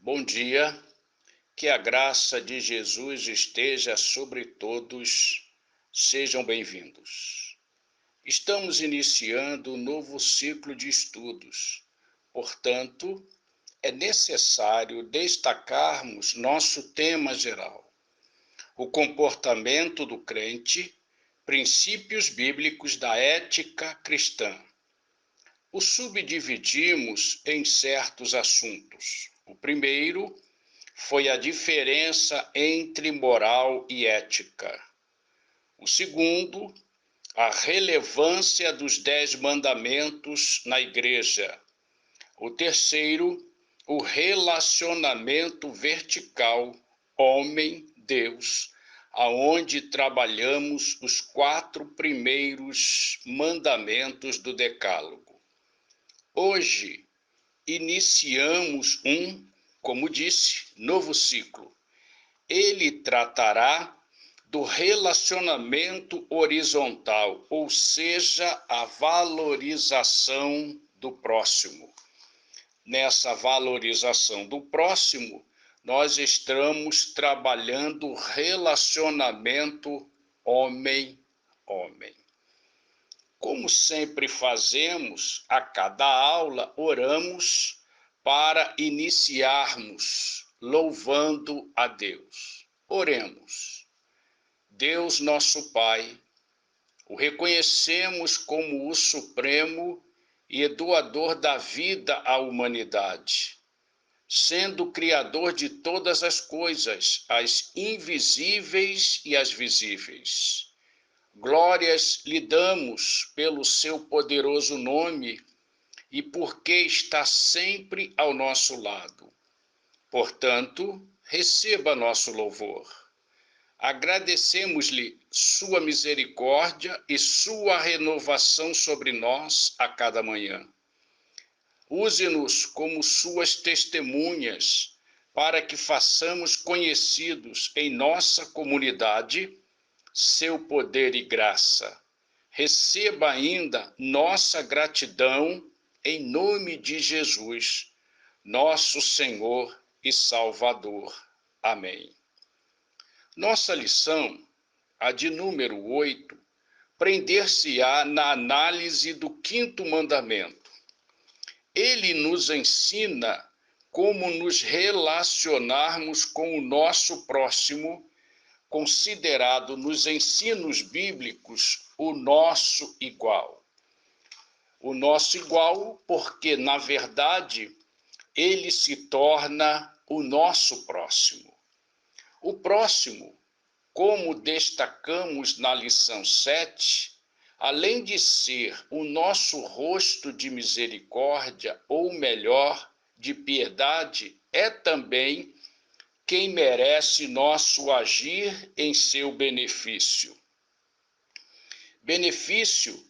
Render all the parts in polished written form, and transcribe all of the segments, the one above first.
Bom dia, que a graça de Jesus esteja sobre todos, sejam bem-vindos. Estamos iniciando um novo ciclo de estudos, portanto, é necessário destacarmos nosso tema geral: o comportamento do crente, princípios bíblicos da ética cristã. O subdividimos em certos assuntos. O primeiro foi a diferença entre moral e ética. O segundo, a relevância dos 10 mandamentos na igreja. O terceiro, o relacionamento vertical homem-Deus, aonde trabalhamos os 4 primeiros mandamentos do Decálogo. Hoje, iniciamos como disse, novo ciclo. Ele tratará do relacionamento horizontal, ou seja, a valorização do próximo. Nessa valorização do próximo, nós estamos trabalhando o relacionamento homem-homem. Como sempre fazemos, a cada aula oramos para iniciarmos louvando a Deus. Oremos. Deus nosso Pai, o reconhecemos como o Supremo e doador da vida à humanidade, sendo o Criador de todas as coisas, as invisíveis e as visíveis. Glórias lhe damos pelo seu poderoso nome e porque está sempre ao nosso lado. Portanto, receba nosso louvor. Agradecemos-lhe sua misericórdia e sua renovação sobre nós a cada manhã. Use-nos como suas testemunhas para que façamos conhecidos em nossa comunidade seu poder e graça. Receba ainda nossa gratidão em nome de Jesus, nosso Senhor e Salvador. Amém. Nossa lição, a de número 8, prender-se-á na análise do 5º mandamento. Ele nos ensina como nos relacionarmos com o nosso próximo, considerado nos ensinos bíblicos o nosso igual. O nosso igual porque, na verdade, ele se torna o nosso próximo. O próximo, como destacamos na lição 7, além de ser o nosso rosto de misericórdia, ou melhor, de piedade, é também quem merece nosso agir em seu benefício. Benefício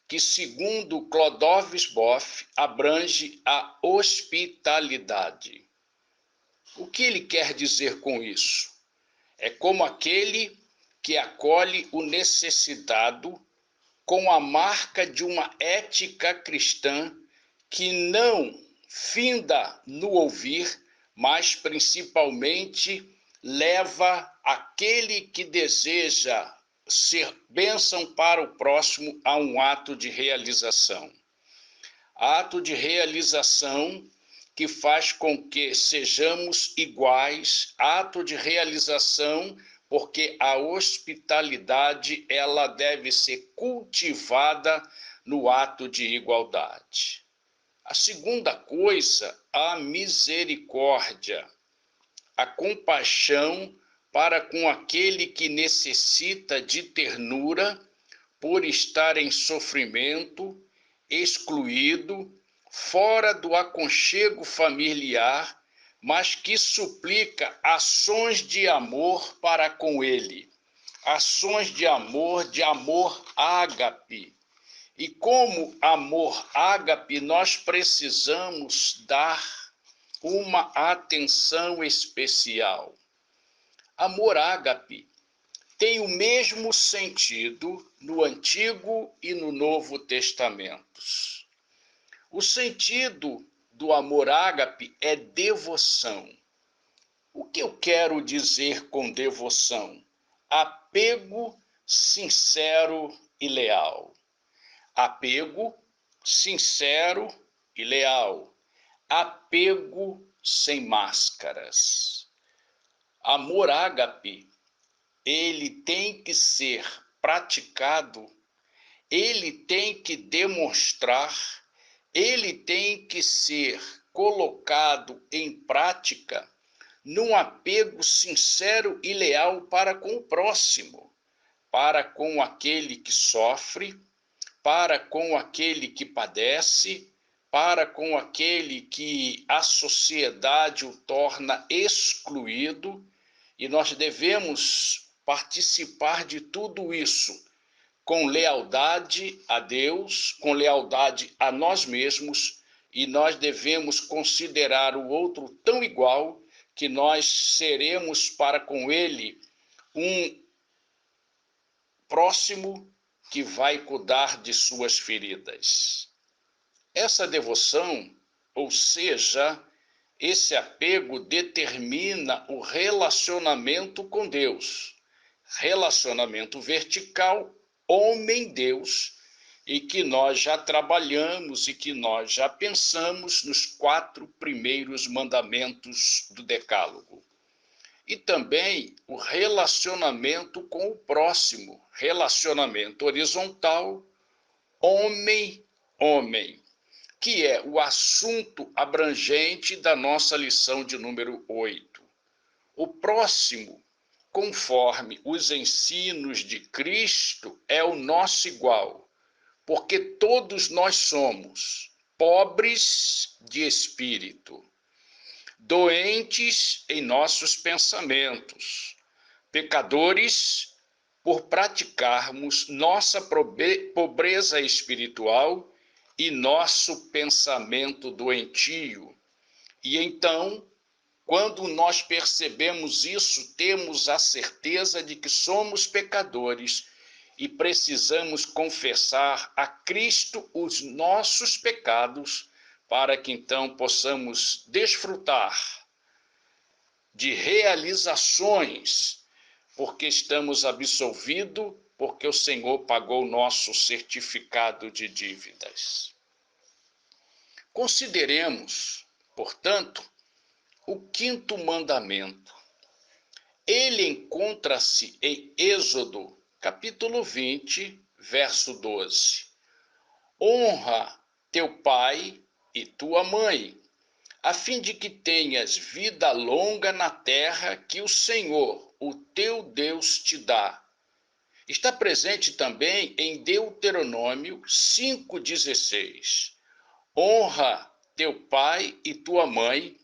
que, segundo Clodovis Boff, abrange a hospitalidade. O que ele quer dizer com isso? É como aquele que acolhe o necessitado com a marca de uma ética cristã que não finda no ouvir, mas principalmente leva aquele que deseja ser bênção para o próximo a um ato de realização. Ato de realização que faz com que sejamos iguais, ato de realização porque a hospitalidade ela deve ser cultivada no ato de igualdade. A segunda coisa, a misericórdia, a compaixão para com aquele que necessita de ternura por estar em sofrimento, excluído, fora do aconchego familiar, mas que suplica ações de amor para com ele, ações de amor ágape. E como amor ágape, nós precisamos dar uma atenção especial. Amor ágape tem o mesmo sentido no Antigo e no Novo Testamentos. O sentido do amor ágape é devoção. O que eu quero dizer com devoção? Apego sincero e leal. Apego sincero e leal. Apego sem máscaras. Amor ágape, ele tem que ser praticado, ele tem que demonstrar, ele tem que ser colocado em prática num apego sincero e leal para com o próximo, para com aquele que sofre, para com aquele que padece, para com aquele que a sociedade o torna excluído, e nós devemos participar de tudo isso com lealdade a Deus, com lealdade a nós mesmos, e nós devemos considerar o outro tão igual que nós seremos para com ele um próximo que vai cuidar de suas feridas. Essa devoção, ou seja, esse apego determina o relacionamento com Deus, relacionamento vertical, homem-Deus, e que nós já trabalhamos e que nós já pensamos nos 4 primeiros mandamentos do Decálogo. E também o relacionamento com o próximo, relacionamento horizontal, homem-homem, que é o assunto abrangente da nossa lição de número 8. O próximo, conforme os ensinos de Cristo, é o nosso igual, porque todos nós somos pobres de espírito, doentes em nossos pensamentos, pecadores por praticarmos nossa pobreza espiritual e nosso pensamento doentio. E então, quando nós percebemos isso, temos a certeza de que somos pecadores e precisamos confessar a Cristo os nossos pecados, para que então possamos desfrutar de realizações, porque estamos absolvidos, porque o Senhor pagou o nosso certificado de dívidas. Consideremos, portanto, o 5º mandamento. Ele encontra-se em Êxodo, capítulo 20, verso 12. Honra teu pai e tua mãe, a fim de que tenhas vida longa na terra que o Senhor, o teu Deus, te dá. Está presente também em Deuteronômio 5,16. Honra teu pai e tua mãe,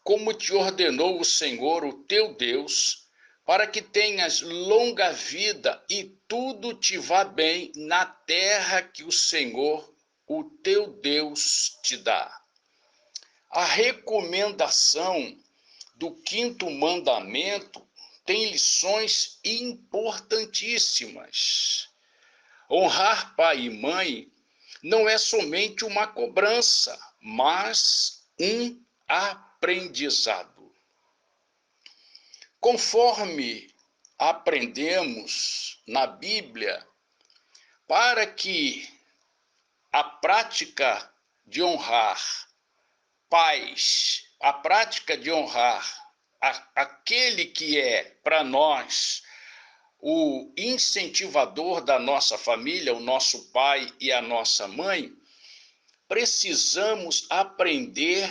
como te ordenou o Senhor, o teu Deus, para que tenhas longa vida e tudo te vá bem na terra que o Senhor, o teu Deus, te dá. A recomendação do 5º mandamento tem lições importantíssimas. Honrar pai e mãe não é somente uma cobrança, mas um aprendizado. Conforme aprendemos na Bíblia, para que a prática de honrar pais, a prática de honrar aquele que é para nós o incentivador da nossa família, o nosso pai e a nossa mãe, precisamos aprender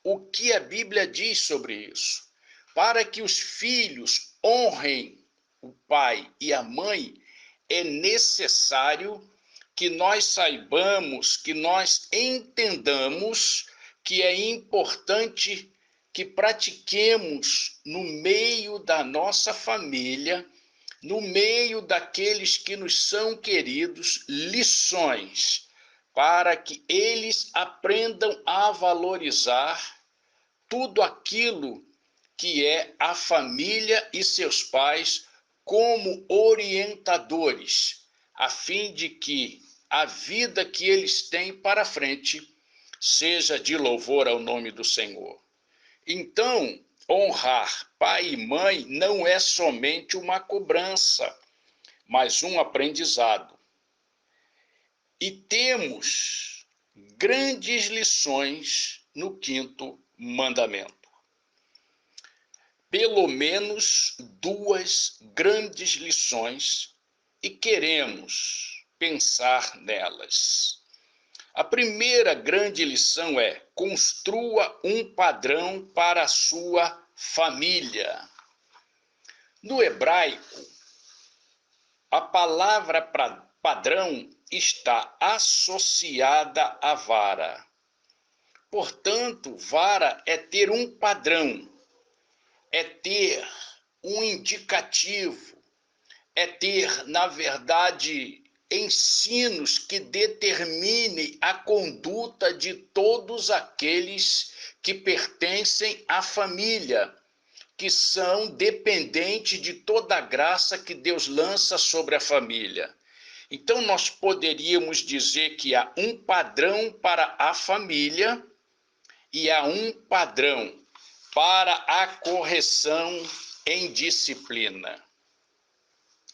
o que a Bíblia diz sobre isso. Para que os filhos honrem o pai e a mãe, é necessário que nós saibamos, que nós entendamos que é importante que pratiquemos no meio da nossa família, no meio daqueles que nos são queridos, lições, para que eles aprendam a valorizar tudo aquilo que é a família e seus pais como orientadores, a fim de que a vida que eles têm para frente seja de louvor ao nome do Senhor. Então, honrar pai e mãe não é somente uma cobrança, mas um aprendizado. E temos grandes lições no quinto mandamento. Pelo menos duas grandes lições e queremos pensar nelas. A primeira grande lição é: construa um padrão para a sua família. No hebraico, a palavra padrão está associada à vara. Portanto, vara é ter um padrão, é ter um indicativo, é ter, na verdade, ensinos que determinem a conduta de todos aqueles que pertencem à família, que são dependentes de toda a graça que Deus lança sobre a família. Então, nós poderíamos dizer que há um padrão para a família e há um padrão para a correção em disciplina.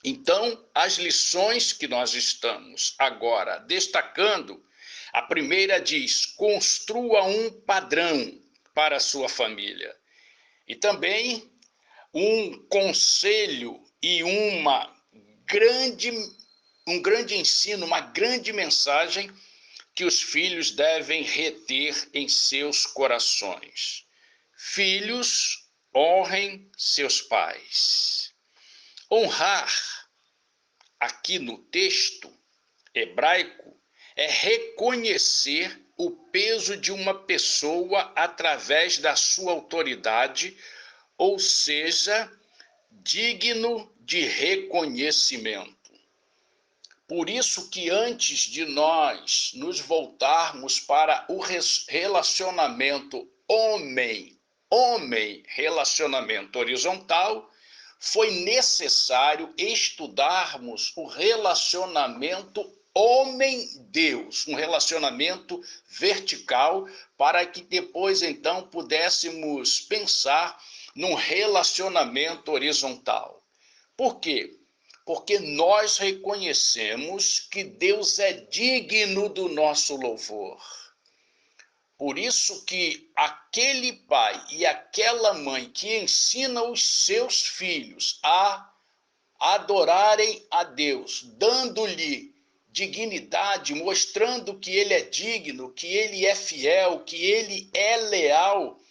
Então, as lições que nós estamos agora destacando, a primeira diz: construa um padrão para a sua família. E também um conselho e um grande ensino, uma grande mensagem que os filhos devem reter em seus corações. Filhos, honrem seus pais. Honrar, aqui no texto hebraico, é reconhecer o peso de uma pessoa através da sua autoridade, ou seja, digno de reconhecimento. Por isso que antes de nós nos voltarmos para o relacionamento homem, relacionamento horizontal, foi necessário estudarmos o relacionamento homem-Deus, um relacionamento vertical, para que depois então pudéssemos pensar num relacionamento horizontal. Por quê? Porque nós reconhecemos que Deus é digno do nosso louvor. Por isso que aquele pai e aquela mãe que ensina os seus filhos a adorarem a Deus, dando-lhe dignidade, mostrando que ele é digno, que ele é fiel, que ele é leal,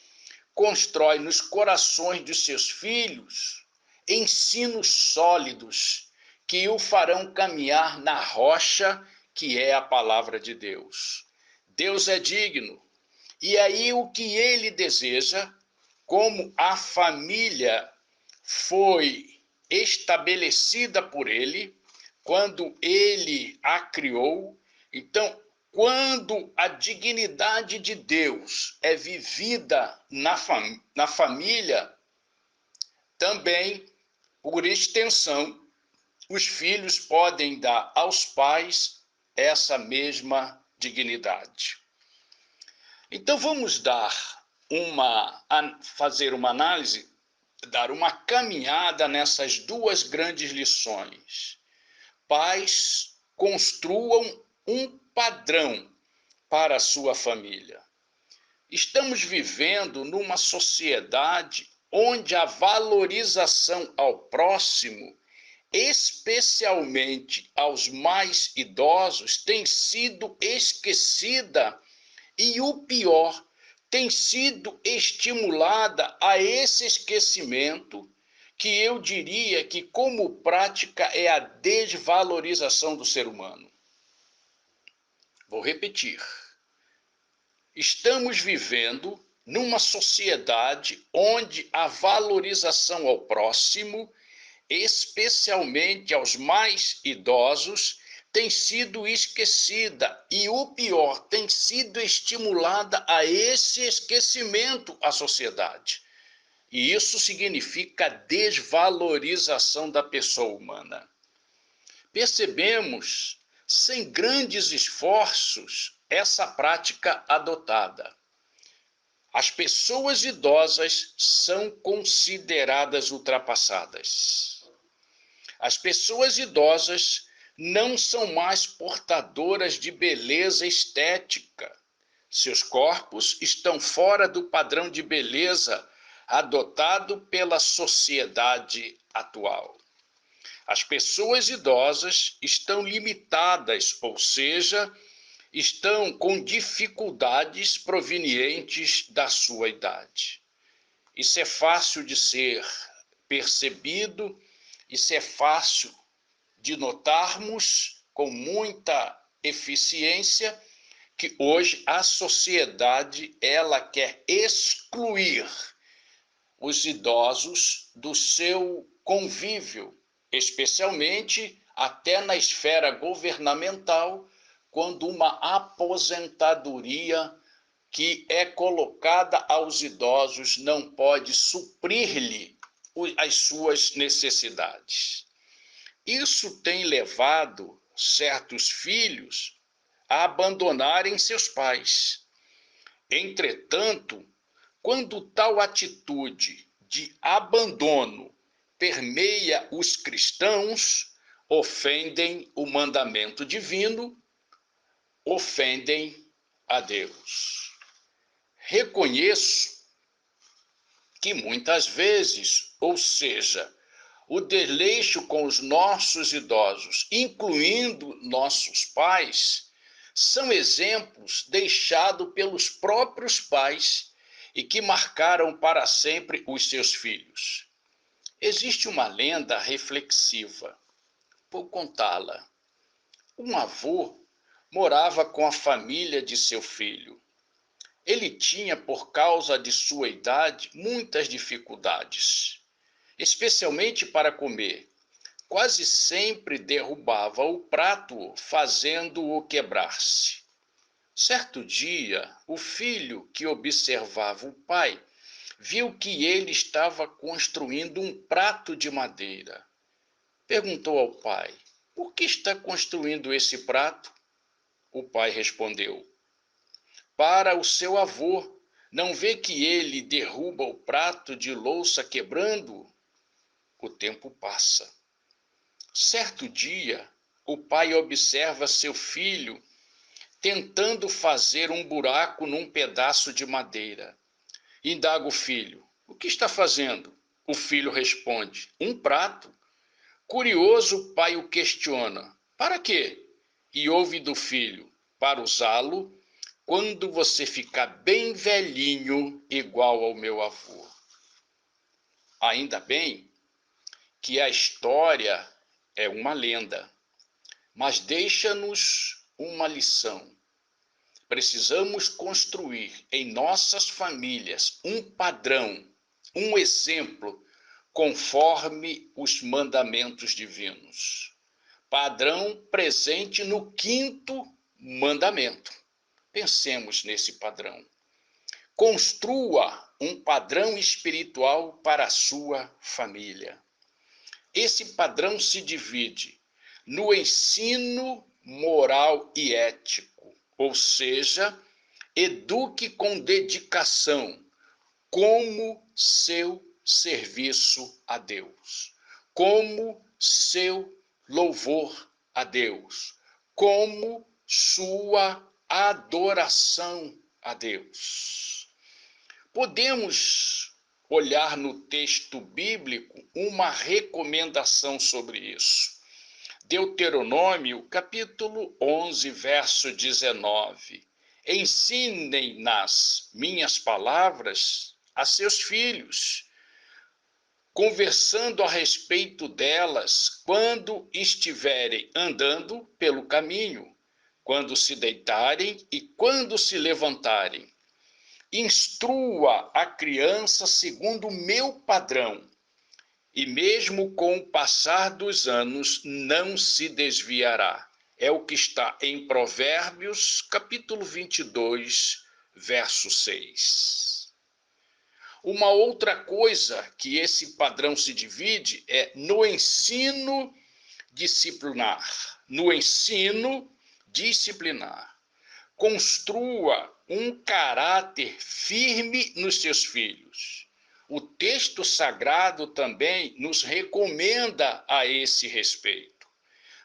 constrói nos corações dos seus filhos ensinos sólidos que o farão caminhar na rocha que é a palavra de Deus. Deus é digno. E aí o que ele deseja, como a família foi estabelecida por ele, quando ele a criou, então, quando a dignidade de Deus é vivida na família, também, por extensão, os filhos podem dar aos pais essa mesma dignidade. Então vamos fazer uma análise, dar uma caminhada nessas duas grandes lições. Pais, construam um padrão para a sua família. Estamos vivendo numa sociedade onde a valorização ao próximo, especialmente aos mais idosos, tem sido esquecida e, o pior, tem sido estimulada a esse esquecimento, que eu diria que, como prática, é a desvalorização do ser humano. Vou repetir. Estamos vivendo numa sociedade onde a valorização ao próximo, especialmente aos mais idosos, tem sido esquecida e, o pior, tem sido estimulada a esse esquecimento à sociedade. E isso significa desvalorização da pessoa humana. Percebemos, sem grandes esforços, essa prática adotada. As pessoas idosas são consideradas ultrapassadas. As pessoas idosas não são mais portadoras de beleza estética. Seus corpos estão fora do padrão de beleza adotado pela sociedade atual. As pessoas idosas estão limitadas, ou seja, estão com dificuldades provenientes da sua idade. Isso é fácil de ser percebido, isso é fácil de notarmos com muita eficiência que hoje a sociedade ela quer excluir os idosos do seu convívio, especialmente até na esfera governamental, quando uma aposentadoria que é colocada aos idosos não pode suprir-lhe as suas necessidades. Isso tem levado certos filhos a abandonarem seus pais. Entretanto, quando tal atitude de abandono permeia os cristãos, ofendem o mandamento divino, ofendem a Deus. Reconheço que muitas vezes, ou seja, o desleixo com os nossos idosos, incluindo nossos pais, são exemplos deixados pelos próprios pais e que marcaram para sempre os seus filhos. Existe uma lenda reflexiva. Vou contá-la. Um avô morava com a família de seu filho. Ele tinha, por causa de sua idade, muitas dificuldades, especialmente para comer. Quase sempre derrubava o prato, fazendo-o quebrar-se. Certo dia, o filho, que observava o pai, viu que ele estava construindo um prato de madeira. Perguntou ao pai: "Por que está construindo esse prato?" O pai respondeu: "Para o seu avô. Não vê que ele derruba o prato de louça quebrando?" O tempo passa. Certo dia, o pai observa seu filho tentando fazer um buraco num pedaço de madeira. Indaga o filho: "O que está fazendo?" O filho responde: "Um prato." Curioso, o pai o questiona: "Para quê?" E ouve do filho: "Para usá-lo quando você ficar bem velhinho, igual ao meu avô." Ainda bem que a história é uma lenda, mas deixa-nos uma lição. Precisamos construir em nossas famílias um padrão, um exemplo, conforme os mandamentos divinos. Padrão presente no 5º mandamento. Pensemos nesse padrão. Construa um padrão espiritual para a sua família. Esse padrão se divide no ensino moral e ético, ou seja, eduque com dedicação como seu serviço a Deus, como seu louvor a Deus, como sua adoração a Deus. Podemos olhar no texto bíblico uma recomendação sobre isso. Deuteronômio, capítulo 11, verso 19. Ensinem nas minhas palavras a seus filhos, conversando a respeito delas quando estiverem andando pelo caminho, quando se deitarem e quando se levantarem. Instrua a criança segundo o meu padrão, e mesmo com o passar dos anos não se desviará. É o que está em Provérbios, capítulo 22, verso 6. Uma outra coisa que esse padrão se divide é no ensino disciplinar. No ensino disciplinar. construa um caráter firme nos seus filhos. O texto sagrado também nos recomenda a esse respeito.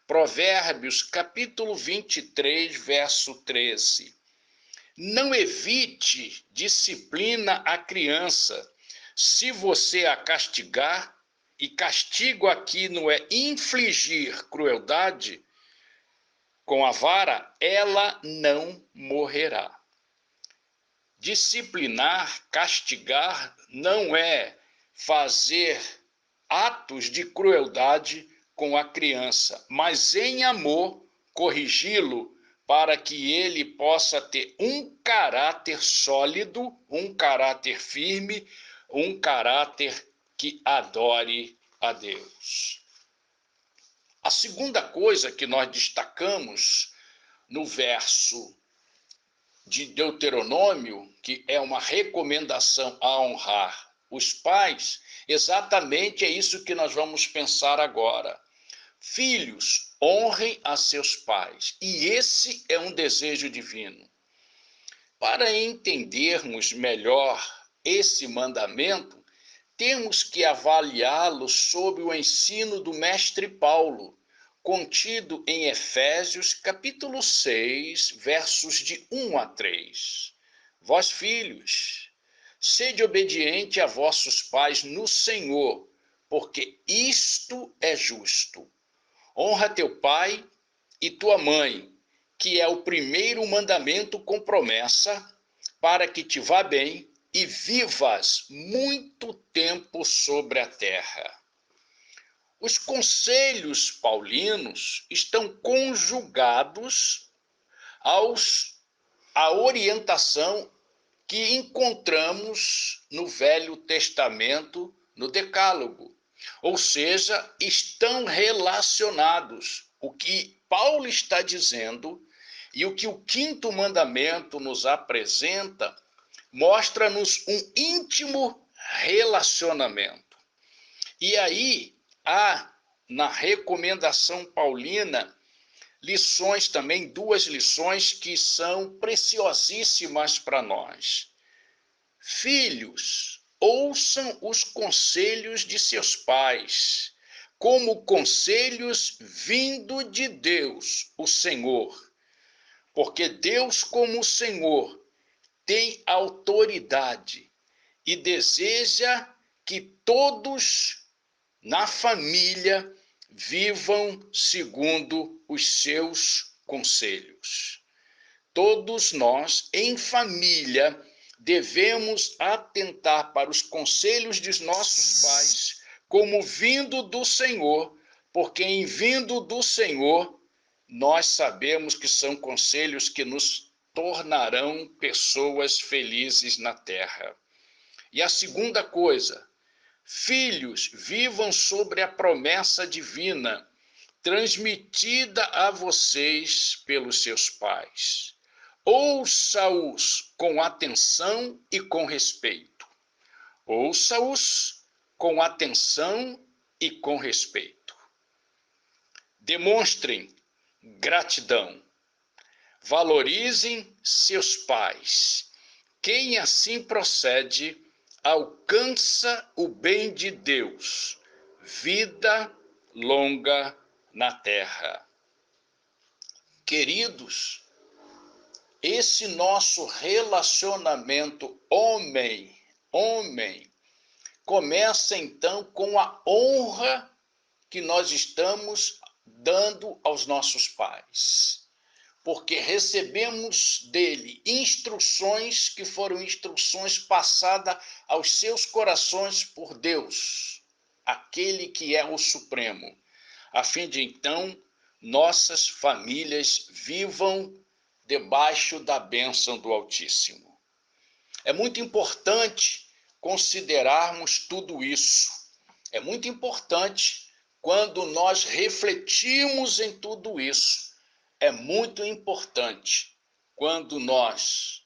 Provérbios, capítulo 23, verso 13. Não evite disciplina à criança. Se você a castigar, e castigo aqui não é infligir crueldade, com a vara, ela não morrerá. Disciplinar, castigar, não é fazer atos de crueldade com a criança, mas em amor corrigi-lo para que ele possa ter um caráter sólido, um caráter firme, um caráter que adore a Deus. A segunda coisa que nós destacamos no verso de Deuteronômio, que é uma recomendação a honrar os pais, exatamente é isso que nós vamos pensar agora. Filhos, honrem a seus pais, e esse é um desejo divino. Para entendermos melhor esse mandamento, temos que avaliá-lo sob o ensino do mestre Paulo, contido em Efésios, capítulo 6, versos de 1 a 3. Vós, filhos, sede obediente a vossos pais no Senhor, porque isto é justo. Honra teu pai e tua mãe, que é o primeiro mandamento com promessa, para que te vá bem e vivas muito tempo sobre a terra. Os conselhos paulinos estão conjugados à orientação que encontramos no Velho Testamento, no Decálogo. Ou seja, estão relacionados. O que Paulo está dizendo e o que o quinto mandamento nos apresenta mostra-nos um íntimo relacionamento. E aí há na recomendação paulina lições também, duas lições que são preciosíssimas para nós. Filhos, ouçam os conselhos de seus pais, como conselhos vindo de Deus, o Senhor. Porque Deus, como o Senhor, tem autoridade e deseja que todos na família vivam segundo os seus conselhos. Todos nós, em família, devemos atentar para os conselhos de nossos pais como vindo do Senhor, porque em vindo do Senhor, nós sabemos que são conselhos que nos tornarão pessoas felizes na terra. E a segunda coisa, filhos, vivam sobre a promessa divina, transmitida a vocês pelos seus pais. Ouça-os com atenção e com respeito. Ouça-os com atenção e com respeito. Demonstrem gratidão. Valorizem seus pais. Quem assim procede, alcança o bem de Deus, vida longa na terra. Queridos, esse nosso relacionamento homem começa então com a honra que nós estamos dando aos nossos pais. Porque recebemos dele instruções que foram instruções passadas aos seus corações por Deus, aquele que é o Supremo, a fim de então nossas famílias vivam debaixo da bênção do Altíssimo. É muito importante considerarmos tudo isso. É muito importante quando nós refletimos em tudo isso. É muito importante quando nós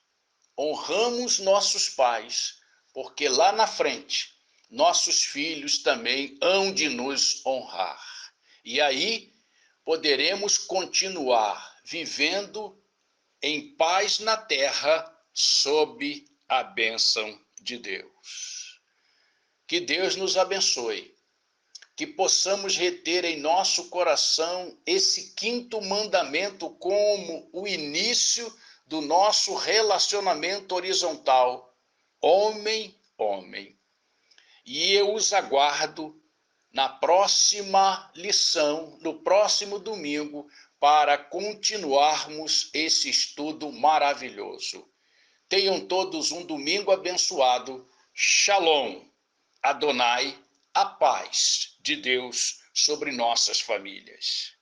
honramos nossos pais, porque lá na frente nossos filhos também hão de nos honrar. E aí poderemos continuar vivendo em paz na terra, sob a bênção de Deus. Que Deus nos abençoe, que possamos reter em nosso coração esse quinto mandamento como o início do nosso relacionamento horizontal, homem-homem. E eu os aguardo na próxima lição, no próximo domingo, para continuarmos esse estudo maravilhoso. Tenham todos um domingo abençoado. Shalom, Adonai, a paz de Deus sobre nossas famílias.